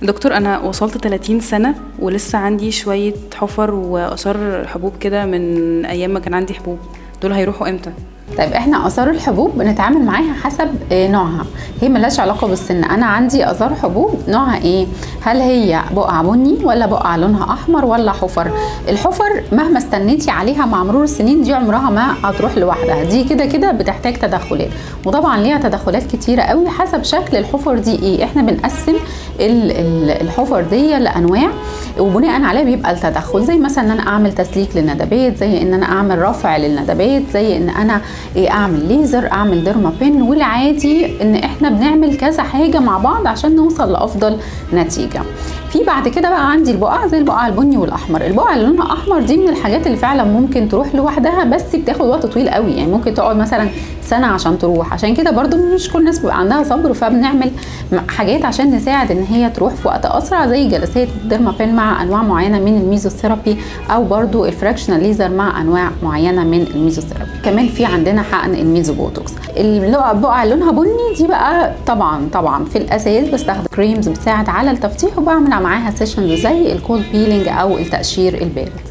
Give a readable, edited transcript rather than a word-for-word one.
دكتور، انا وصلت 30 سنة ولسه عندي شوية حفر واثار حبوب كده من ايام ما كان عندي حبوب، دول هيروحوا امتى؟ طيب احنا اثار الحبوب بنتعامل معاها حسب نوعها، هي ملهاش علاقه بالسن. انا عندي اثار حبوب نوعها ايه؟ هل هي بقعه بني ولا بقعه لونها احمر ولا حفر؟ الحفر مهما استنيتي عليها مع مرور السنين دي عمرها ما هتروح لوحدها، دي كده كده بتحتاج تدخلات، وطبعا ليها تدخلات كتيره قوي حسب شكل الحفر دي ايه. احنا بنقسم الحفر دي لانواع وبناء عليه بيبقى التدخل، زي مثلا ان انا اعمل تسليك للندبات، زي ان انا اعمل رفع للندبات، زي ان انا اعمل ليزر، اعمل ديرما بين، والعادي ان احنا بنعمل كذا حاجه مع بعض عشان نوصل لافضل نتيجه. في بعد كده بقى عندي البقع زي البقع البني والاحمر. البقع اللي لونها احمر دي من الحاجات اللي فعلا ممكن تروح لوحدها، بس بتاخد وقت طويل قوي، يعني ممكن تقعد مثلا سنه عشان تروح. عشان كده برضو مش كل الناس بيبقى عندها صبر، فبنعمل حاجات عشان نساعد ان هي تروح في وقت اسرع، زي جلسات الديرما بين مع انواع معينه من الميزوثيرابي، او برضو الفراكشنال ليزر مع انواع معينه من الميزوثيرابي. كمان في عندنا حقن الميزوبوتوكس. البقع اللي لونها بني دي بقى طبعا في الاساس بستخدم كريمز بتساعد على التفتيح، وبعمل معاها سيشنز زي الكولد بيلينج او التقشير البارد.